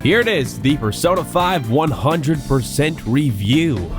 Here it is, the Persona 5 100% review.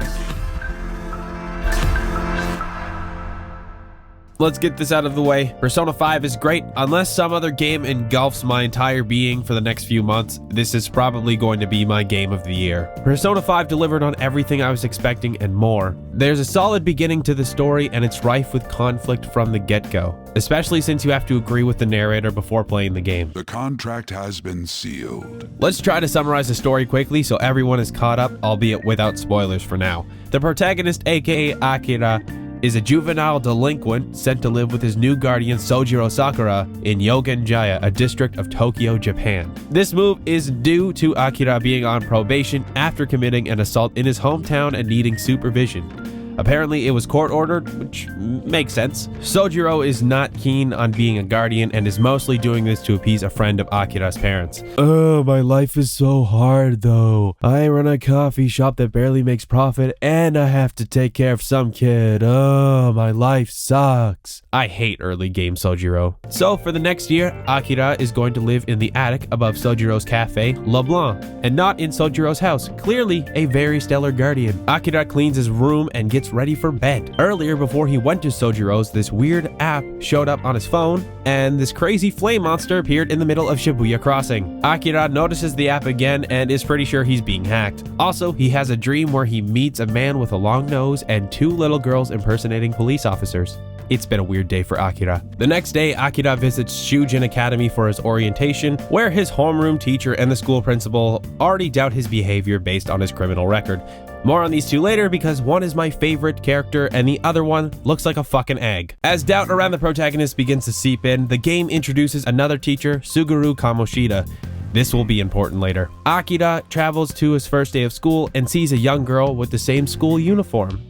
Let's get this out of the way. Persona 5 is great. Unless some other game engulfs my entire being for the next few months, this is probably going to be my game of the year. Persona 5 delivered on everything I was expecting and more. There's a solid beginning to the story, and it's rife with conflict from the get-go, especially since you have to agree with the narrator before playing the game. The contract has been sealed. Let's try to summarize the story quickly so everyone is caught up, albeit without spoilers for now. The protagonist, aka Akira, is a juvenile delinquent sent to live with his new guardian Sojiro Sakura in Yogen-jaya, a district of Tokyo, Japan. This move is due to Akira being on probation after committing an assault in his hometown and needing supervision. Apparently, it was court-ordered, which makes sense. Sojiro is not keen on being a guardian and is mostly doing this to appease a friend of Akira's parents. Oh, my life is so hard, though. I run a coffee shop that barely makes profit, and I have to take care of some kid. Oh, my life sucks. I hate early game Sojiro. So, for the next year, Akira is going to live in the attic above Sojiro's cafe, Le Blanc, and not in Sojiro's house. Clearly, a very stellar guardian. Akira cleans his room and gets ready for bed. Earlier, before he went to Sojiro's, this weird app showed up on his phone, and this crazy flame monster appeared in the middle of Shibuya Crossing. Akira notices the app again and is pretty sure he's being hacked. Also, he has a dream where he meets a man with a long nose and two little girls impersonating police officers. It's been a weird day for Akira. The next day, Akira visits Shujin Academy for his orientation, where his homeroom teacher and the school principal already doubt his behavior based on his criminal record. More on these two later because one is my favorite character and the other one looks like a fucking egg. As doubt around the protagonist begins to seep in, the game introduces another teacher, Suguru Kamoshida. This will be important later. Akira travels to his first day of school and sees a young girl with the same school uniform.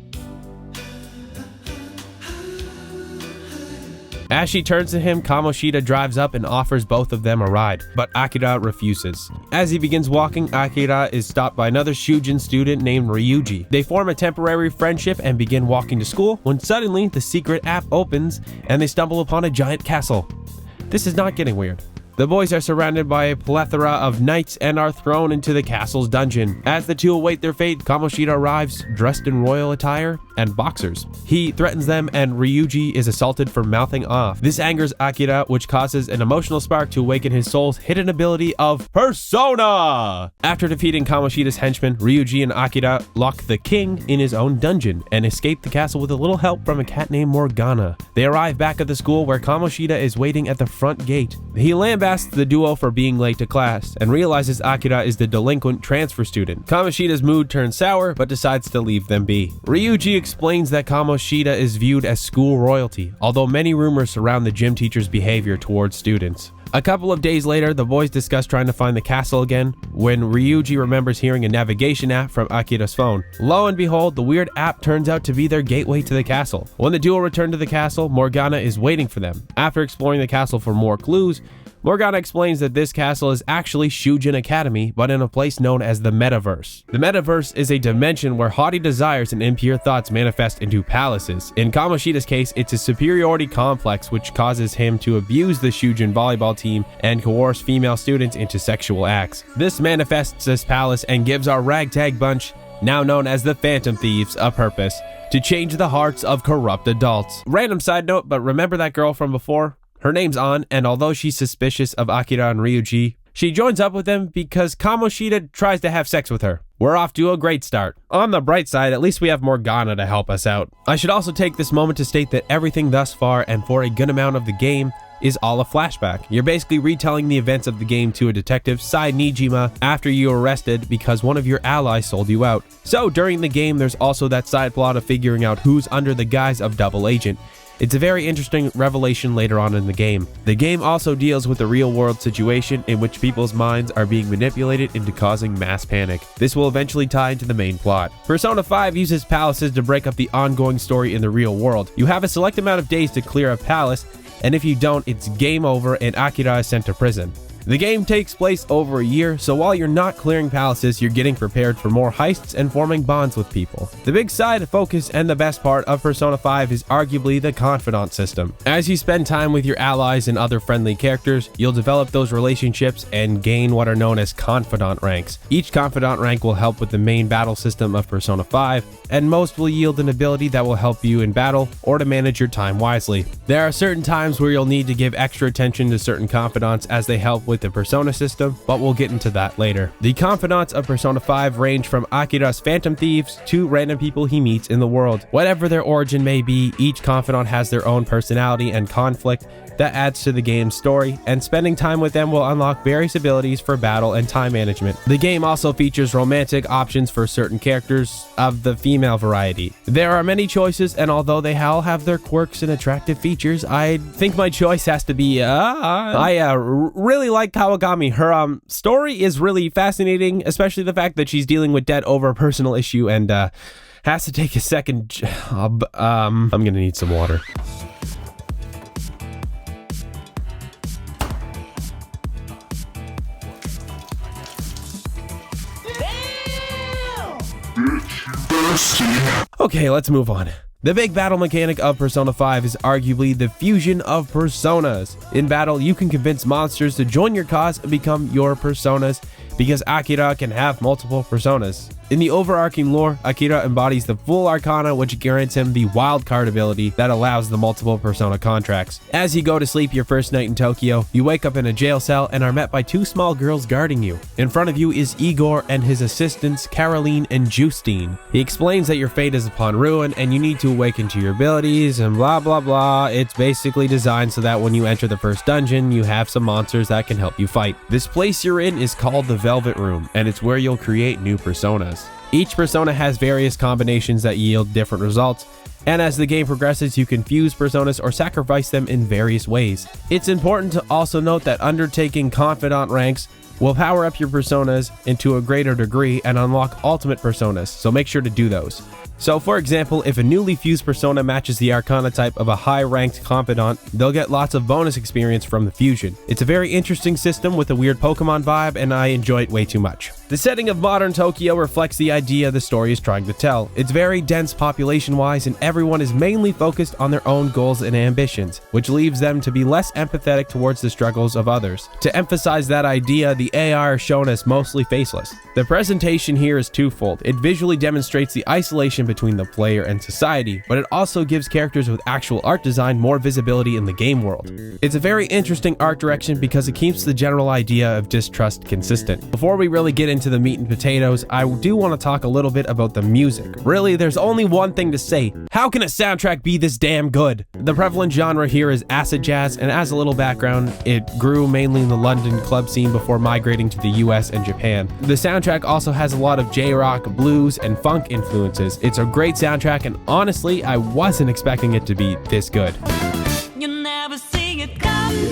As she turns to him, Kamoshida drives up and offers both of them a ride, but Akira refuses. As he begins walking, Akira is stopped by another Shujin student named Ryuji. They form a temporary friendship and begin walking to school when suddenly the secret app opens and they stumble upon a giant castle. This is not getting weird. The boys are surrounded by a plethora of knights and are thrown into the castle's dungeon. As the two await their fate, Kamoshida arrives dressed in royal attire and boxers. He threatens them and Ryuji is assaulted for mouthing off. This angers Akira, which causes an emotional spark to awaken his soul's hidden ability of Persona! After defeating Kamoshida's henchmen, Ryuji and Akira lock the king in his own dungeon and escape the castle with a little help from a cat named Morgana. They arrive back at the school where Kamoshida is waiting at the front gate. He lambasts the duo for being late to class and realizes Akira is the delinquent transfer student. Kamoshida's mood turns sour but decides to leave them be. Ryuji explains that Kamoshida is viewed as school royalty, although many rumors surround the gym teacher's behavior towards students. A couple of days later, the boys discuss trying to find the castle again when Ryuji remembers hearing a navigation app from Akira's phone. Lo and behold, the weird app turns out to be their gateway to the castle. When the duo return to the castle, Morgana is waiting for them. After exploring the castle for more clues, Morgana explains that this castle is actually Shujin Academy, but in a place known as the Metaverse. The Metaverse is a dimension where haughty desires and impure thoughts manifest into palaces. In Kamoshida's case, it's a superiority complex which causes him to abuse the Shujin volleyball team and coerce female students into sexual acts. This manifests this palace and gives our ragtag bunch, now known as the Phantom Thieves, a purpose: to change the hearts of corrupt adults. Random side note, but remember that girl from before? Her name's An, and although she's suspicious of Akira and Ryuji, she joins up with them because Kamoshida tries to have sex with her. We're off to a great start. On the bright side, at least we have Morgana to help us out. I should also take this moment to state that everything thus far, and for a good amount of the game, is all a flashback. You're basically retelling the events of the game to a detective, Sai Nijima, after you were arrested because one of your allies sold you out. So during the game, there's also that side plot of figuring out who's under the guise of double agent. It's a very interesting revelation later on in the game. The game also deals with a real-world situation in which people's minds are being manipulated into causing mass panic. This will eventually tie into the main plot. Persona 5 uses palaces to break up the ongoing story in the real world. You have a select amount of days to clear a palace, and if you don't, it's game over and Akira is sent to prison. The game takes place over a year, so while you're not clearing palaces, you're getting prepared for more heists and forming bonds with people. The big side focus and the best part of Persona 5 is arguably the confidant system. As you spend time with your allies and other friendly characters, you'll develop those relationships and gain what are known as confidant ranks. Each confidant rank will help with the main battle system of Persona 5, and most will yield an ability that will help you in battle or to manage your time wisely. There are certain times where you'll need to give extra attention to certain confidants as they help with the Persona system, but we'll get into that later. The confidants of Persona 5 range from Akira's phantom thieves to random people he meets in the world. Whatever their origin may be, each confidant has their own personality and conflict that adds to the game's story, and spending time with them will unlock various abilities for battle and time management. The game also features romantic options for certain characters of the female variety. There are many choices, and although they all have their quirks and attractive features, I think my choice has to be I really like Kawakami. Her story is really fascinating, especially the fact that she's dealing with debt over a personal issue and has to take a second job. I'm gonna need some water. Okay, let's move on. The big battle mechanic of Persona 5 is arguably the fusion of personas. In battle, you can convince monsters to join your cause and become your personas, because Akira can have multiple personas. In the overarching lore, Akira embodies the full arcana, which grants him the wild card ability that allows the multiple persona contracts. As you go to sleep your first night in Tokyo, you wake up in a jail cell and are met by two small girls guarding you. In front of you is Igor and his assistants Caroline and Justine. He explains that your fate is upon ruin and you need to awaken to your abilities and blah blah blah. It's basically designed so that when you enter the first dungeon, you have some monsters that can help you fight. This place you're in is called the Velvet Room, and it's where you'll create new personas. Each persona has various combinations that yield different results, and as the game progresses, you can fuse personas or sacrifice them in various ways. It's important to also note that undertaking confidant ranks will power up your personas into a greater degree and unlock ultimate personas, so make sure to do those. So for example, if a newly fused persona matches the arcana type of a high-ranked confidant, they'll get lots of bonus experience from the fusion. It's a very interesting system with a weird Pokemon vibe, and I enjoy it way too much. The setting of modern Tokyo reflects the idea the story is trying to tell. It's very dense population-wise, and everyone is mainly focused on their own goals and ambitions, which leaves them to be less empathetic towards the struggles of others. To emphasize that idea, the AI are shown as mostly faceless. The presentation here is twofold. It visually demonstrates the isolation between the player and society, but it also gives characters with actual art design more visibility in the game world. It's a very interesting art direction because it keeps the general idea of distrust consistent. Before we really get into the meat and potatoes, I do want to talk a little bit about the music. Really, there's only one thing to say. How can a soundtrack be this damn good? The prevalent genre here is acid jazz, and as a little background, it grew mainly in the London club scene before migrating to the US and Japan. The soundtrack also has a lot of J-rock, blues, and funk influences. It's a great soundtrack, and honestly, I wasn't expecting it to be this good. You never see it coming.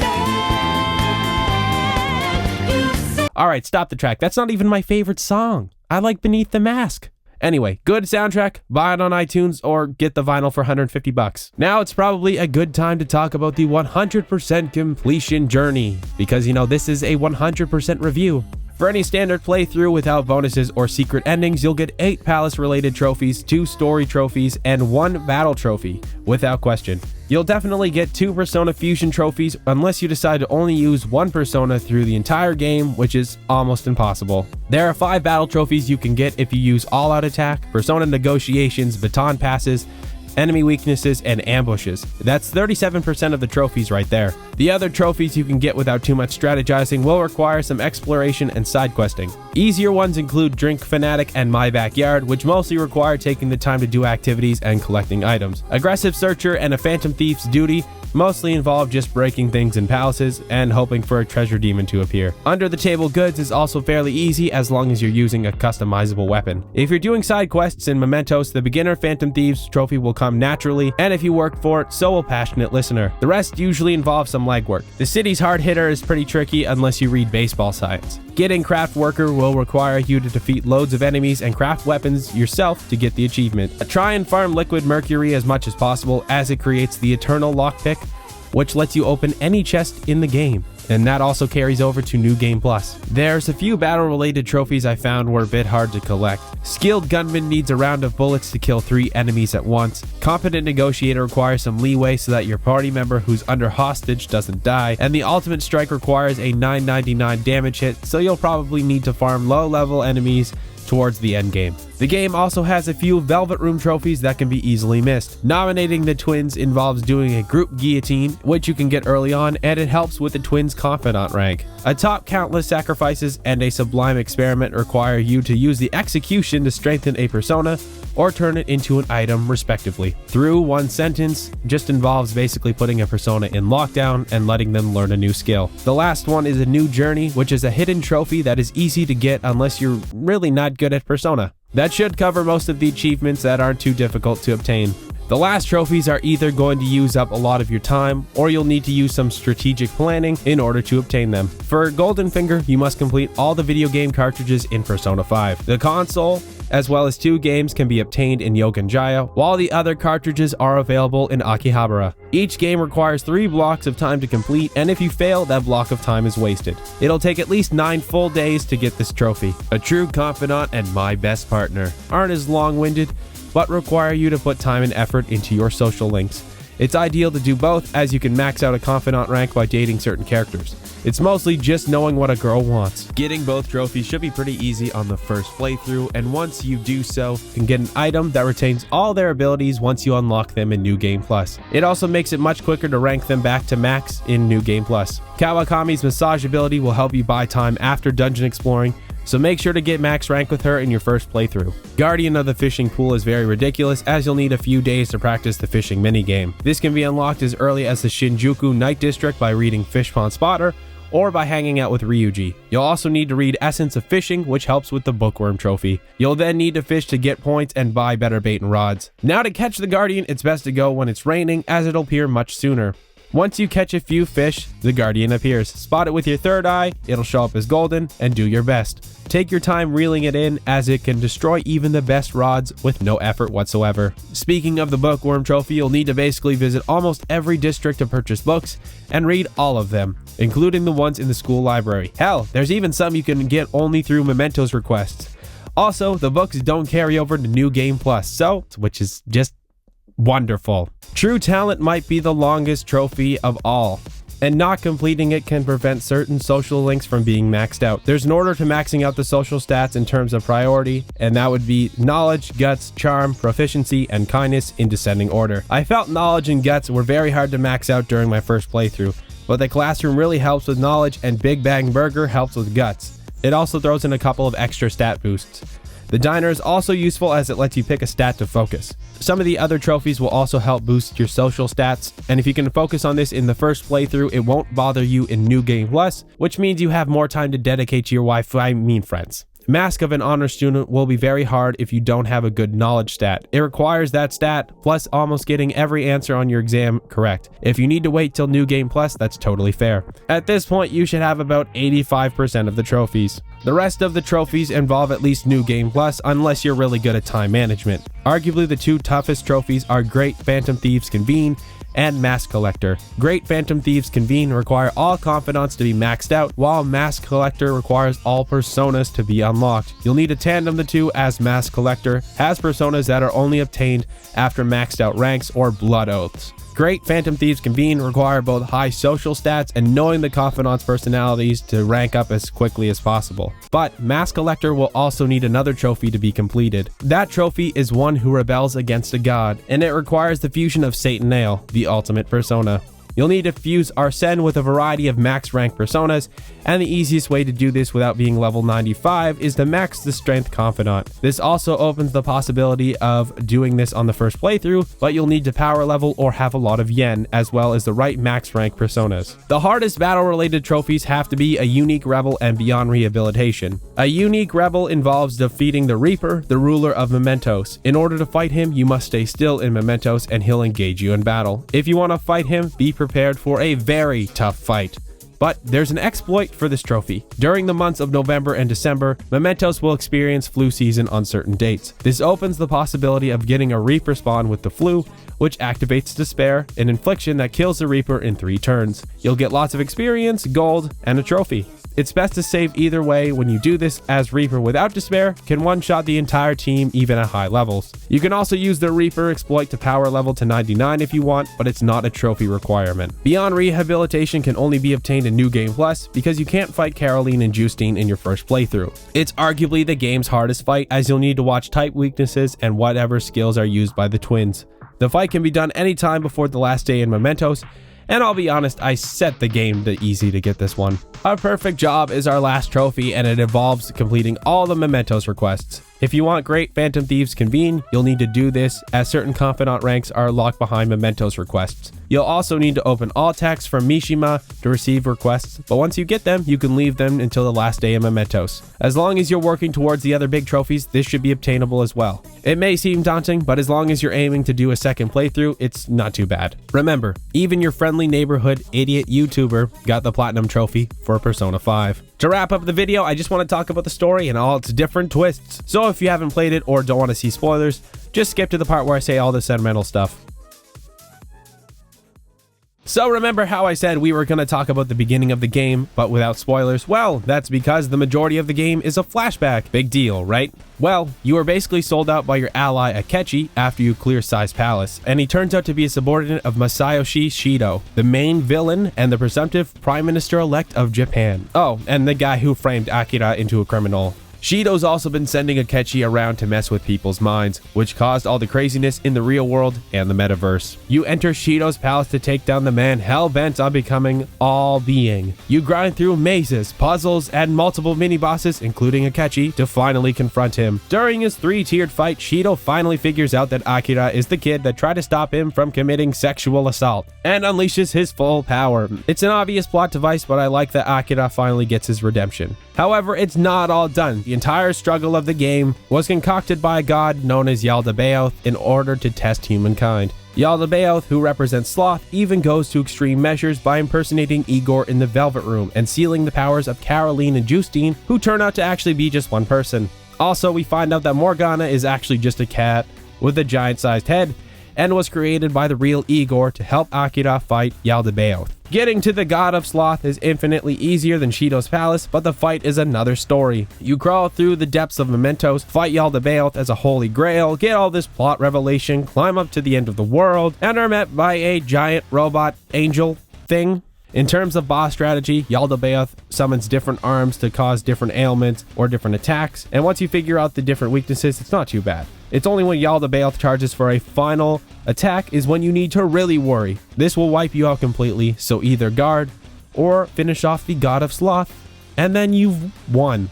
Alright, stop the track. That's not even my favorite song. I like Beneath the Mask. Anyway, good soundtrack, buy it on iTunes or get the vinyl for $150. Now it's probably a good time to talk about the 100% completion journey, because this is a 100% review. For any standard playthrough without bonuses or secret endings, you'll get 8 palace-related trophies, 2 story trophies, and 1 battle trophy, without question. You'll definitely get 2 Persona Fusion trophies unless you decide to only use 1 Persona through the entire game, which is almost impossible. There are 5 battle trophies you can get if you use All-Out Attack, Persona Negotiations, Baton Passes, enemy weaknesses, and ambushes. That's 37% of the trophies right there. The other trophies you can get without too much strategizing will require some exploration and side questing. Easier ones include Drink Fanatic and My Backyard, which mostly require taking the time to do activities and collecting items. Aggressive Searcher and a Phantom Thief's Duty mostly involve just breaking things in palaces and hoping for a treasure demon to appear. Under the Table Goods is also fairly easy as long as you're using a customizable weapon. If you're doing side quests in Mementos, the Beginner Phantom Thieves trophy will come naturally, and if you work for it, so will Passionate Listener. The rest usually involves some legwork. The city's hard hitter is pretty tricky unless you read baseball science. Getting Craft Worker will require you to defeat loads of enemies and craft weapons yourself to get the achievement. Try and farm Liquid Mercury as much as possible, as it creates the Eternal Lockpick, which lets you open any chest in the game. and that also carries over to New Game Plus. There's a few battle-related trophies I found were a bit hard to collect. Skilled Gunman needs a round of bullets to kill 3 enemies at once. Competent Negotiator requires some leeway so that your party member who's under hostage doesn't die, and the Ultimate Strike requires a 999 damage hit, so you'll probably need to farm low-level enemies towards the end game. The game also has a few Velvet Room trophies that can be easily missed. Nominating the twins involves doing a group guillotine, which you can get early on, and it helps with the twins' confidant rank. A top countless sacrifices and a sublime experiment require you to use the execution to strengthen a persona or turn it into an item respectively. Through one sentence just involves basically putting a persona in lockdown and letting them learn a new skill. The last one is a new journey, which is a hidden trophy that is easy to get unless you're really not good at persona. That should cover most of the achievements that aren't too difficult to obtain. The last trophies are either going to use up a lot of your time, or you'll need to use some strategic planning in order to obtain them. For Golden Finger, you must complete all the video game cartridges in Persona 5. The console, as well as 2 games, can be obtained in Yokan Jaya, while the other cartridges are available in Akihabara. Each game requires 3 blocks of time to complete, and if you fail, that block of time is wasted. It'll take at least 9 full days to get this trophy. A true confidant and my best partner aren't as long-winded, but require you to put time and effort into your social links. It's ideal to do both, as you can max out a confidant rank by dating certain characters. It's mostly just knowing what a girl wants. Getting both trophies should be pretty easy on the first playthrough, and once you do so, you can get an item that retains all their abilities once you unlock them in New Game Plus. It also makes it much quicker to rank them back to max in New Game Plus. Kawakami's massage ability will help you buy time after dungeon exploring, so make sure to get max rank with her in your first playthrough. Guardian of the Fishing Pool is very ridiculous, as you'll need a few days to practice the fishing minigame. This can be unlocked as early as the Shinjuku Night District by reading Fish Pond Spotter, or by hanging out with Ryuji. You'll also need to read Essence of Fishing, which helps with the Bookworm trophy. You'll then need to fish to get points and buy better bait and rods. Now to catch the Guardian, it's best to go when it's raining, as it'll appear much sooner. Once you catch a few fish, the Guardian appears. Spot it with your third eye, it'll show up as golden, and do your best. Take your time reeling it in, as it can destroy even the best rods with no effort whatsoever. Speaking of the Bookworm trophy, you'll need to basically visit almost every district to purchase books and read all of them, including the ones in the school library. Hell, there's even some you can get only through Mementos requests. Also, the books don't carry over to New Game Plus, which is just wonderful. True Talent might be the longest trophy of all, and not completing it can prevent certain social links from being maxed out. There's an order to maxing out the social stats in terms of priority, and that would be Knowledge, Guts, Charm, Proficiency, and Kindness in descending order. I felt Knowledge and Guts were very hard to max out during my first playthrough, but the Classroom really helps with Knowledge, and Big Bang Burger helps with Guts. It also throws in a couple of extra stat boosts. The Diner is also useful, as it lets you pick a stat to focus. Some of the other trophies will also help boost your social stats, and if you can focus on this in the first playthrough, it won't bother you in New Game Plus, which means you have more time to dedicate to your friends. Mask of an Honor Student will be very hard if you don't have a good knowledge stat. It requires that stat, plus almost getting every answer on your exam correct. If you need to wait till New Game Plus, that's totally fair. At this point, you should have about 85% of the trophies. The rest of the trophies involve at least New Game Plus, unless you're really good at time management. Arguably, the 2 toughest trophies are Great Phantom Thieves Convene and Mask Collector. Great Phantom Thieves Convene require all confidants to be maxed out, while Mask Collector requires all personas to be unlocked. You'll need to tandem the 2, as Mask Collector has personas that are only obtained after maxed out ranks or blood oaths. Great Phantom Thieves Convene require both high social stats and knowing the confidants' personalities to rank up as quickly as possible. But Mask Collector will also need another trophy to be completed. That trophy is One Who Rebels Against a God, and it requires the fusion of Satan Ale, the ultimate persona. You'll need to fuse Arsene with a variety of max rank personas, and the easiest way to do this without being level 95 is to max the Strength Confidant. This also opens the possibility of doing this on the first playthrough, but you'll need to power level or have a lot of yen, as well as the right max rank personas. The hardest battle related trophies have to be a Unique Rebel and Beyond Rehabilitation. A Unique Rebel involves defeating the Reaper, the ruler of Mementos. In order to fight him, you must stay still in Mementos and he'll engage you in battle. If you want to fight him, be prepared for a very tough fight. But there's an exploit for this trophy. During the months of November and December, mementos will experience flu season on certain dates. This opens the possibility of getting a Reaper spawn with the flu, which activates Despair, an infliction that kills the Reaper in 3 turns. You'll get lots of experience, gold, and a trophy. It's best to save either way when you do this, as Reaper without Despair can one-shot the entire team even at high levels. You can also use the Reaper exploit to power level to 99 if you want, but it's not a trophy requirement. Beyond Rehabilitation can only be obtained in New Game Plus because you can't fight Caroline and Justine in your first playthrough. It's arguably the game's hardest fight, as you'll need to watch type weaknesses and whatever skills are used by the twins. The fight can be done anytime before the last day in Mementos, and I'll be honest, I set the game to easy to get this one. Our perfect job is our last trophy, and it involves completing all the Mementos requests. If you want great Phantom Thieves convene, you'll need to do this, as certain confidant ranks are locked behind Mementos requests. You'll also need to open all texts from Mishima to receive requests, but once you get them, you can leave them until the last day of Mementos. As long as you're working towards the other big trophies, this should be obtainable as well. It may seem daunting, but as long as you're aiming to do a second playthrough, it's not too bad. Remember, even your friendly neighborhood idiot YouTuber got the Platinum Trophy for Persona 5. To wrap up the video, I just want to talk about the story and all its different twists. So if you haven't played it or don't want to see spoilers, just skip to the part where I say all the sentimental stuff. So remember how I said we were going to talk about the beginning of the game, but without spoilers? Well, that's because the majority of the game is a flashback. Big deal, right? Well, you are basically sold out by your ally Akechi after you clear Sai's palace, and he turns out to be a subordinate of Masayoshi Shido, the main villain and the presumptive Prime Minister-elect of Japan. Oh, and the guy who framed Akira into a criminal. Shido's also been sending Akechi around to mess with people's minds, which caused all the craziness in the real world and the metaverse. You enter Shido's palace to take down the man hell-bent on becoming all-being. You grind through mazes, puzzles, and multiple mini-bosses, including Akechi, to finally confront him. During his 3-tiered fight, Shido finally figures out that Akira is the kid that tried to stop him from committing sexual assault, and unleashes his full power. It's an obvious plot device, but I like that Akira finally gets his redemption. However, it's not all done. The entire struggle of the game was concocted by a god known as Yaldabaoth in order to test humankind. Yaldabaoth, who represents Sloth, even goes to extreme measures by impersonating Igor in the Velvet Room and sealing the powers of Caroline and Justine, who turn out to actually be just one person. Also, we find out that Morgana is actually just a cat with a giant-sized head, and was created by the real Igor to help Akira fight Yaldabaoth. Getting to the God of Sloth is infinitely easier than Shido's palace, but the fight is another story. You crawl through the depths of Mementos, fight Yaldabaoth as a holy grail, get all this plot revelation, climb up to the end of the world, and are met by a giant robot angel thing. In terms of boss strategy, Yaldabaoth summons different arms to cause different ailments or different attacks, and once you figure out the different weaknesses, it's not too bad. It's only when Yaldabaoth charges for a final attack is when you need to really worry. This will wipe you out completely, so either guard or finish off the God of Sloth, and then you've won.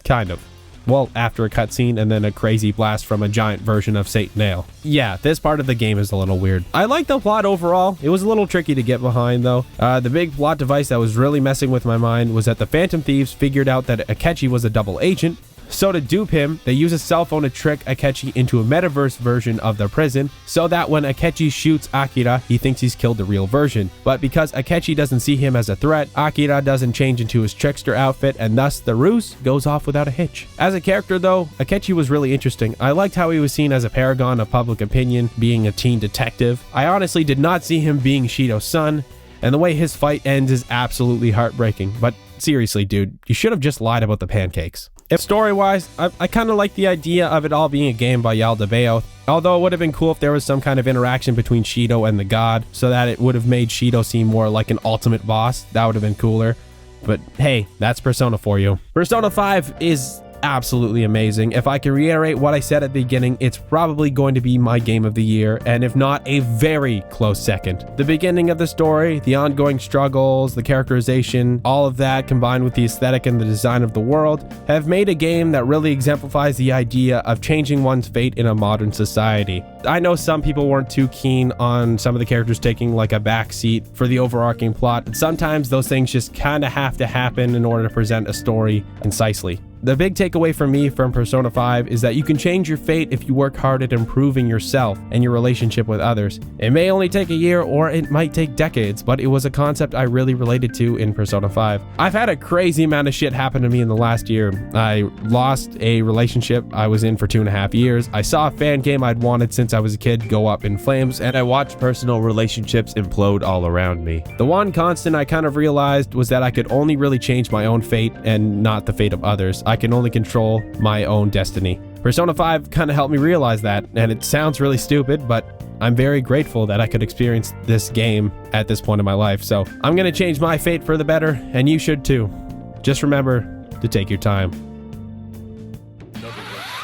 Kind of. Well, after a cutscene and then a crazy blast from a giant version of Satan Ale. Yeah, this part of the game is a little weird. I like the plot overall. It was a little tricky to get behind though. The big plot device that was really messing with my mind was that the Phantom Thieves figured out that Akechi was a double agent. So to dupe him, they use a cell phone to trick Akechi into a metaverse version of their prison, so that when Akechi shoots Akira, he thinks he's killed the real version. But because Akechi doesn't see him as a threat, Akira doesn't change into his trickster outfit, and thus the ruse goes off without a hitch. As a character though, Akechi was really interesting. I liked how he was seen as a paragon of public opinion, being a teen detective. I honestly did not see him being Shido's son, and the way his fight ends is absolutely heartbreaking. But seriously, dude, you should have just lied about the pancakes. If story-wise, I kind of like the idea of it all being a game by Yaldabaoth, although it would have been cool if there was some kind of interaction between Shido and the god, so that it would have made Shido seem more like an ultimate boss. That would have been cooler. But hey, that's Persona for you. Persona 5 is absolutely amazing. If I can reiterate what I said at the beginning, it's probably going to be my game of the year, and if not, a very close second. The beginning of the story, the ongoing struggles, the characterization, all of that combined with the aesthetic and the design of the world have made a game that really exemplifies the idea of changing one's fate in a modern society. I know some people weren't too keen on some of the characters taking like a backseat for the overarching plot, and sometimes those things just kind of have to happen in order to present a story concisely. The big takeaway for me from Persona 5 is that you can change your fate if you work hard at improving yourself and your relationship with others. It may only take a year or it might take decades, but it was a concept I really related to in Persona 5. I've had a crazy amount of shit happen to me in the last year. I lost a relationship I was in for 2.5 years. I saw a fan game I'd wanted since I was a kid go up in flames, and I watched personal relationships implode all around me. The one constant I kind of realized was that I could only really change my own fate and not the fate of others. I can only control my own destiny. Persona 5 kind of helped me realize that, and it sounds really stupid, but I'm very grateful that I could experience this game at this point in my life. So I'm gonna change my fate for the better, and you should too. Just remember to take your time.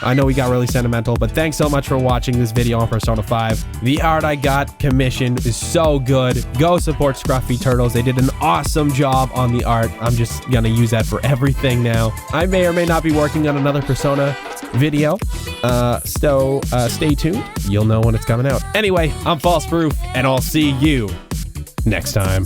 I know we got really sentimental, but thanks so much for watching this video on Persona 5. The art I got commissioned is so good. Go support Scruffy Turtles. They did an awesome job on the art. I'm just gonna use that for everything now. I may or may not be working on another Persona video, so stay tuned. You'll know when it's coming out. Anyway, I'm FalseProof, and I'll see you next time.